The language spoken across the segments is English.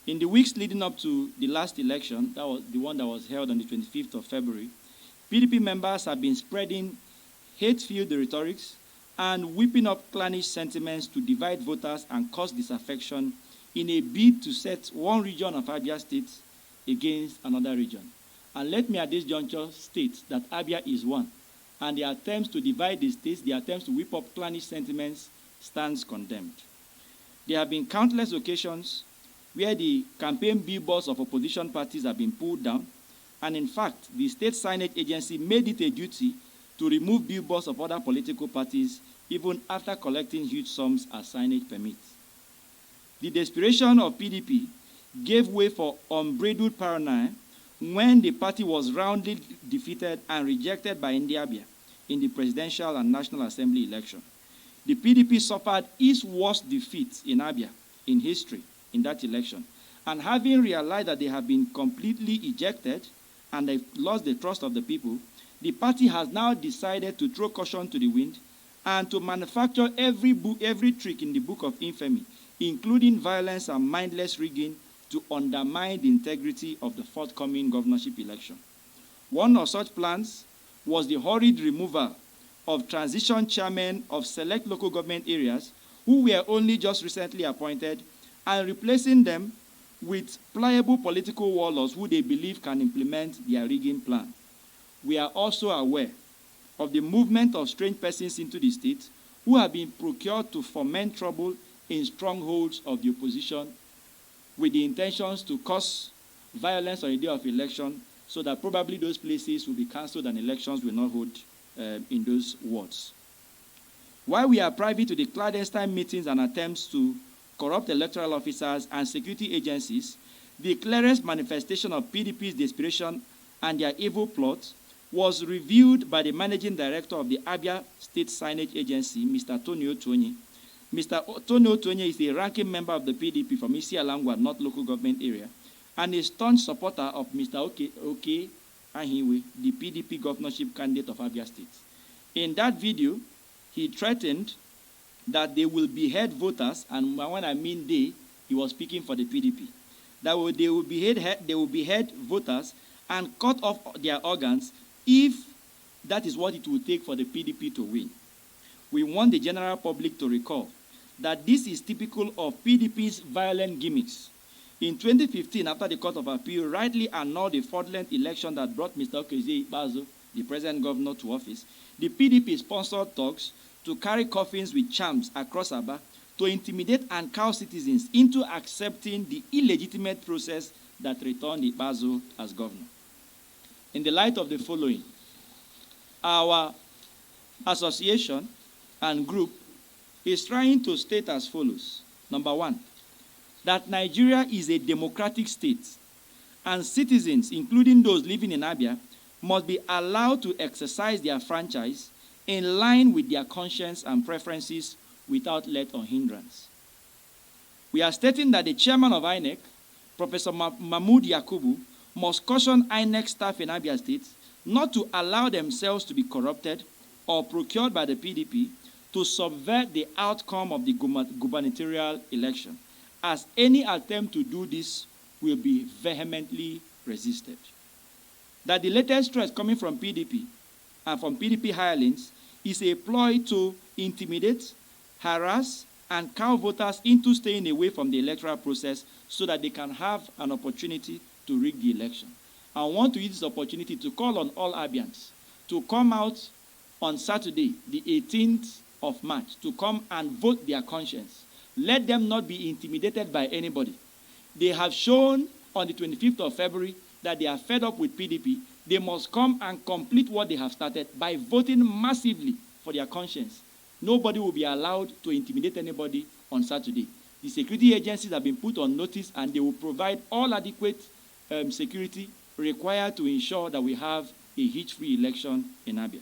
In the weeks leading up to the last election, that was the one that was held on the 25th of February, PDP members have been spreading hate-filled rhetorics and whipping up clannish sentiments to divide voters and cause disaffection in a bid to set one region of Abia State against another region. And let me at this juncture state that Abia is one, and the attempts to divide the states, the attempts to whip up clannish sentiments, stands condemned. There have been countless occasions where the campaign billboards of opposition parties have been pulled down, and in fact, the state signage agency made it a duty to remove billboards of other political parties even after collecting huge sums as signage permits. The desperation of PDP gave way for unbridled paranoia when the party was roundly defeated and rejected by Abia in the presidential and National Assembly election. The PDP suffered its worst defeat in Abia in history in that election, and having realized that they have been completely ejected and they've lost the trust of the people, the party has now decided to throw caution to the wind and to manufacture every trick in the book of infamy, including violence and mindless rigging, to undermine the integrity of the forthcoming governorship election. One of such plans was the hurried removal of transition chairmen of select local government areas who were only just recently appointed, and replacing them with pliable political warlords who they believe can implement their rigging plan. We are also aware of the movement of strange persons into the state who have been procured to foment trouble in strongholds of the opposition with the intentions to cause violence on the day of election, so that probably those places will be cancelled and elections will not hold in those wards. While we are privy to the clandestine meetings and attempts to corrupt electoral officers and security agencies, the clearest manifestation of PDP's desperation and their evil plot was revealed by the managing director of the Abia State Signage Agency, Mr. Tony Otonye. Mr. Tony Otonye is a ranking member of the PDP from Isialangwa, North Local Government Area, and a staunch supporter of Mr. Oke Ahiwe, the PDP governorship candidate of Abia State. In that video, he threatened that they will behead voters, and when I mean they, he was speaking for the PDP, that they will behead voters and cut off their organs if that is what it will take for the PDP to win. We want the general public to recall that this is typical of PDP's violent gimmicks. In 2015, after the Court of Appeal rightly annulled the fraudulent election that brought Mr. Okezie Ikpeazu, the present governor, to office, the PDP sponsored talks to carry coffins with charms across Abia to intimidate and cow citizens into accepting the illegitimate process that returned Ikpeazu as governor. In the light of the following, our association and group is trying to state as follows. Number one, that Nigeria is a democratic state, and citizens, including those living in Abia, must be allowed to exercise their franchise in line with their conscience and preferences without let or hindrance. We are stating that the chairman of INEC, Professor Mahmoud Yakubu, must caution INEC staff in Abia State not to allow themselves to be corrupted or procured by the PDP to subvert the outcome of the gubernatorial election, as any attempt to do this will be vehemently resisted. That the latest threat coming from PDP and from PDP hirelings is a ploy to intimidate, harass, and cow voters into staying away from the electoral process so that they can have an opportunity to rig the election. I want to use this opportunity to call on all Abians to come out on Saturday, the 18th of March, to come and vote their conscience. Let them not be intimidated by anybody. They have shown on the 25th of February that they are fed up with PDP. They must come and complete what they have started by voting massively for their conscience. Nobody will be allowed to intimidate anybody on Saturday. The security agencies have been put on notice, and they will provide all adequate security required to ensure that we have a hitch-free election in Abia.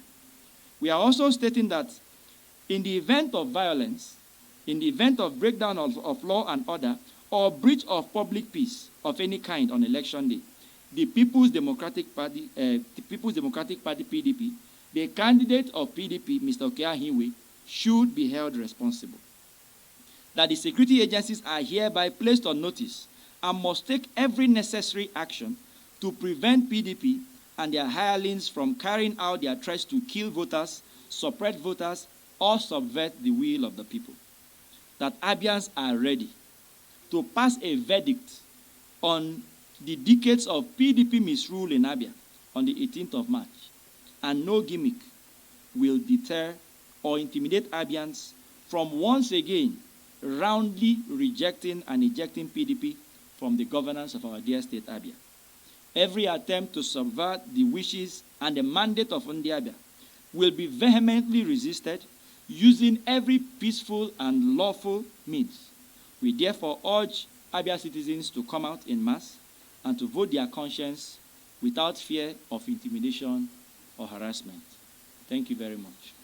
We are also stating that in the event of violence, in the event of breakdown of law and order, or breach of public peace of any kind on election day, the People's Democratic Party, PDP, the candidate of PDP, Mr. Oke Ahiwe, should be held responsible. That the security agencies are hereby placed on notice and must take every necessary action to prevent PDP and their hirelings from carrying out their threats to kill voters, suppress voters, or subvert the will of the people. That Abians are ready to pass a verdict on the decades of PDP misrule in Abia on the 18th of March, and no gimmick will deter or intimidate Abians from once again roundly rejecting and ejecting PDP from the governance of our dear state Abia. Every attempt to subvert the wishes and the mandate of Abia will be vehemently resisted using every peaceful and lawful means. We therefore urge Abia citizens to come out in mass and to vote their conscience without fear of intimidation or harassment. Thank you very much.